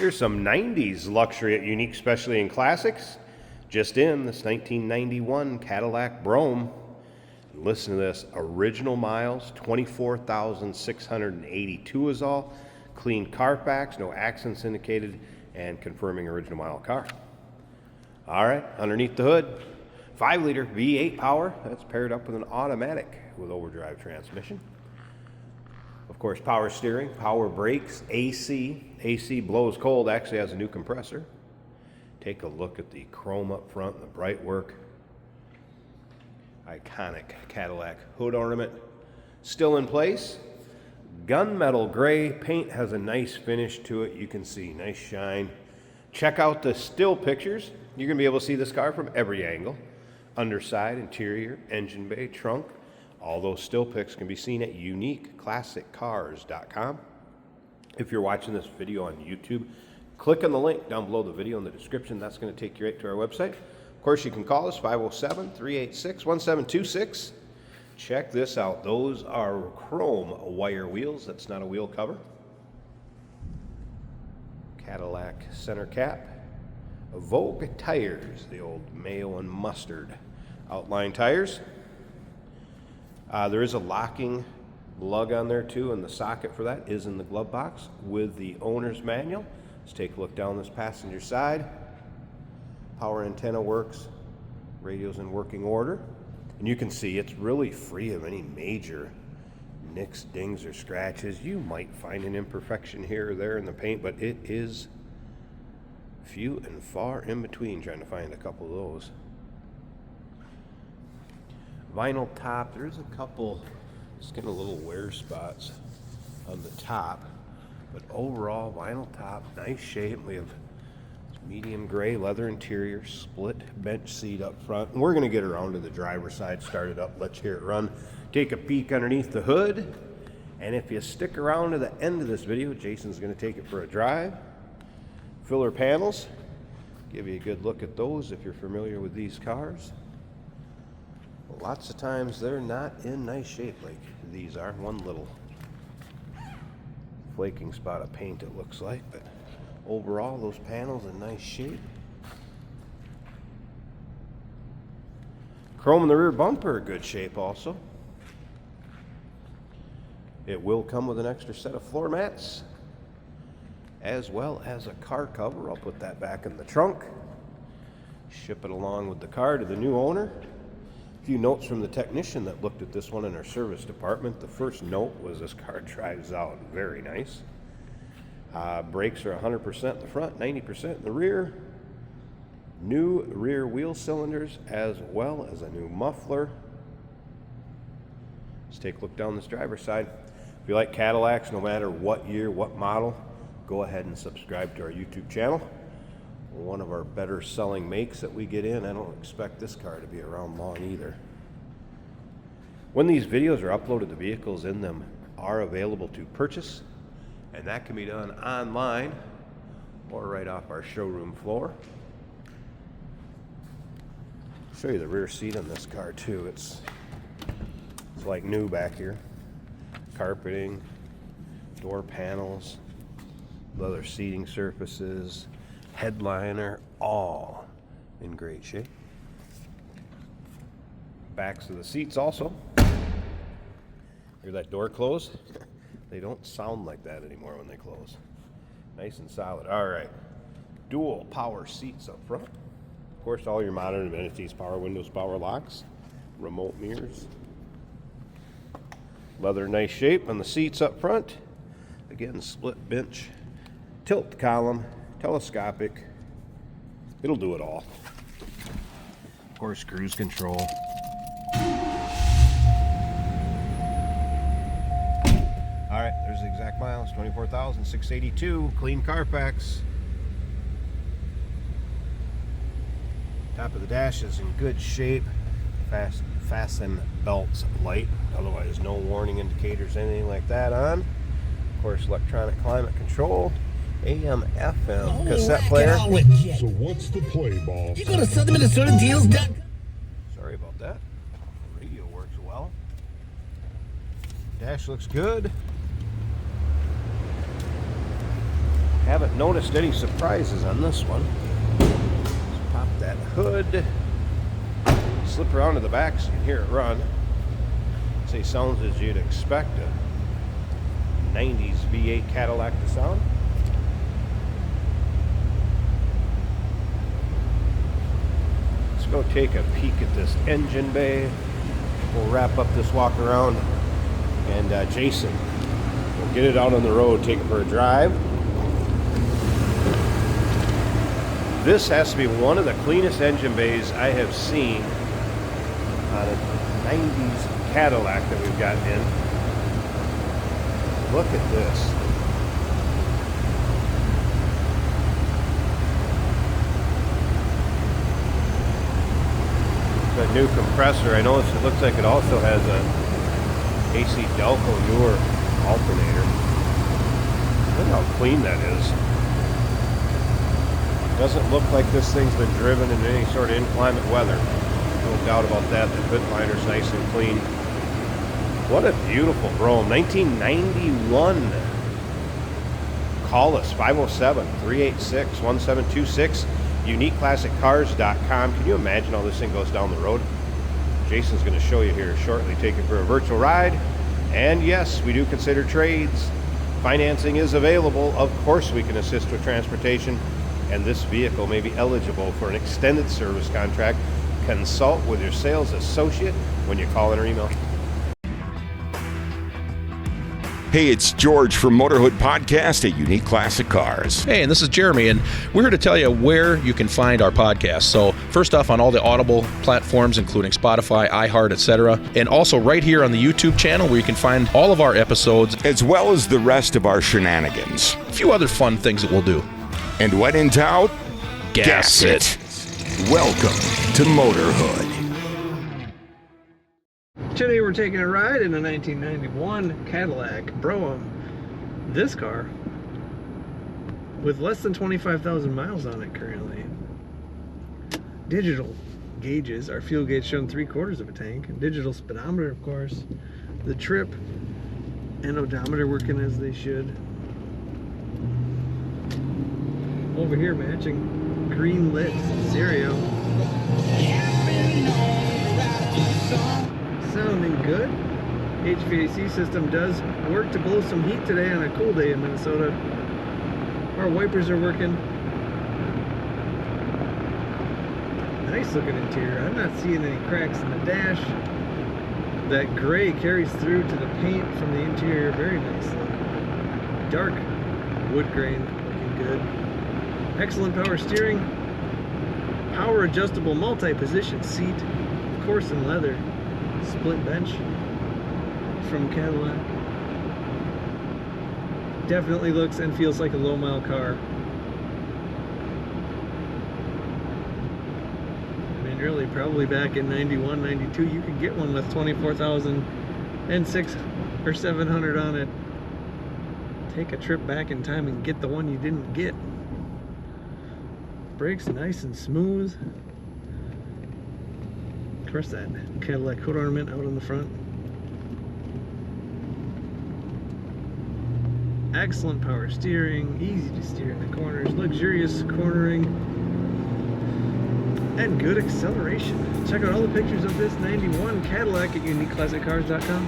Here's some 90s luxury at Unique Specialty and Classics. Just in, this 1991 Cadillac Brougham. Listen to this, original miles, 24,682 is all. Clean Carfax, no accidents indicated, and confirming original mile car. All right, underneath the hood, 5-liter V8 power. That's paired up with an automatic with overdrive transmission. Of course, power steering, power brakes, AC. AC blows cold, actually has a new compressor. Take a look at the chrome up front and the bright work. Iconic Cadillac hood ornament. Still in place. Gunmetal gray. Paint has a nice finish to it. You can see nice shine. Check out the still pictures. You're going to be able to see this car from every angle. Underside, interior, engine bay, trunk. All those still pics can be seen at uniqueclassiccars.com. If you're watching this video on YouTube, click on the link down below the video in the description. That's going to take you right to our website. Of course, you can call us 507-386-1726. Check this out. Those are chrome wire wheels. That's not a wheel cover. Cadillac center cap. Vogue tires, the old mayo and mustard outline tires. There is a locking lug on there too, and the socket for that is in the glove box with the owner's manual. Let's take a look down this passenger side. Power antenna works, radio's in working order, and you can see it's really free of any major nicks, dings, or scratches. You might find an imperfection here or there in the paint, but it is few and far in between, trying to find a couple of those. Vinyl top, there's a couple, just getting a little wear spots on the top, but overall vinyl top, nice shape. We have medium gray leather interior, split bench seat up front, and we're going to get around to the driver's side, start it up, let's hear it run, take a peek underneath the hood, and if you stick around to the end of this video, Jason's going to take it for a drive. Filler panels, give you a good look at those if you're familiar with these cars. Well, lots of times they're not in nice shape like these are. One little flaking spot of paint it looks like, but overall those panels in nice shape. Chrome in the rear bumper, good shape also. It will come with an extra set of floor mats, as well as a car cover. I'll put that back in the trunk. Ship it along with the car to the new owner. A few notes from the technician that looked at this one in our service department. The first note was this car drives out very nice. Brakes are 100% in the front, 90% in the rear. New rear wheel cylinders, as well as a new muffler. Let's take a look down this driver's side. If you like Cadillacs, no matter what year, what model, go ahead and subscribe to our YouTube channel. One of our better selling makes that we get in. I don't expect this car to be around long either. When these videos are uploaded, the vehicles in them are available to purchase, and that can be done online or right off our showroom floor. I'll show you the rear seat on this car too. It's like new back here. Carpeting, door panels, leather seating surfaces, headliner, all in great shape. Backs of the seats also. Hear that door close? They don't sound like that anymore when they close. Nice and solid. All right. Dual power seats up front. Of course, all your modern amenities, power windows, power locks, remote mirrors. Leather, nice shape on the seats up front. Again, split bench, tilt column, telescopic. It'll do it all. Of course, cruise control. All right, there's the exact miles, 24,682. Clean Carfax. Top of the dash is in good shape. Fasten belts light, otherwise no warning indicators, anything like that on. Of course, electronic climate control, AM, FM, cassette player. So what's the play, boss? You go to SouthernMinnesotaDeals.com. Sorry about that. The radio works well. Dash looks good. Haven't noticed any surprises on this one. Let's pop that hood, slip around to the back so you can hear it run. Say sounds as you'd expect a 90s V8 Cadillac to sound. Let's go take a peek at this engine bay. We'll wrap up this walk around, and Jason will get it out on the road, take it for a drive. This has to be one of the cleanest engine bays I have seen on a 90s Cadillac that we've gotten in. Look at this. The new compressor, I noticed it looks like it also has a AC Delco newer alternator. Look how clean that is. Doesn't look like this thing's been driven in any sort of inclement weather. No doubt about that. The hood liner's nice and clean. What a beautiful Brougham. 1991. Call us, 507-386-1726. UniqueClassicCars.com. Can you imagine how this thing goes down the road? Jason's going to show you here shortly. Take it for a virtual ride. And yes, we do consider trades. Financing is available. Of course, we can assist with transportation. And this vehicle may be eligible for an extended service contract. Consult with your sales associate when you call in or email. Hey, it's George from Motorhood Podcast at Unique Classic Cars. Hey, and this is Jeremy, and we're here to tell you where you can find our podcast. So first off, on all the Audible platforms, including Spotify, iHeart, etc., and also right here on the YouTube channel where you can find all of our episodes, As well as the rest of our shenanigans. a few other fun things that we'll do. And when in doubt, Gas it. Welcome to Motorhood. Today we're taking a ride in a 1991 Cadillac Brougham. This car, with less than 25,000 miles on it currently. Digital gauges, our fuel gauge showing 3/4 of a tank. Digital speedometer, of course. The trip and odometer working as they should. Over here matching green lit stereo. Sounding good. HVAC system does work to blow some heat today on a cool day in Minnesota. Our wipers are working. Nice looking interior. I'm not seeing any cracks in the dash. That gray carries through to the paint from the interior very nicely. Dark wood grain looking good. Excellent power steering. Power adjustable multi-position seat. Of course in leather. Split bench from Cadillac. Definitely looks and feels like a low mile car. I mean, really, probably back in 91, 92, you could get one with 24,006 or 700 on it. Take a trip back in time and get the one you didn't get. Brakes nice and smooth. Of course, that Cadillac coat ornament out on the front. Excellent power steering, easy to steer in the corners, luxurious cornering, and good acceleration. Check out all the pictures of this 91 Cadillac at UniqueClassicCars.com.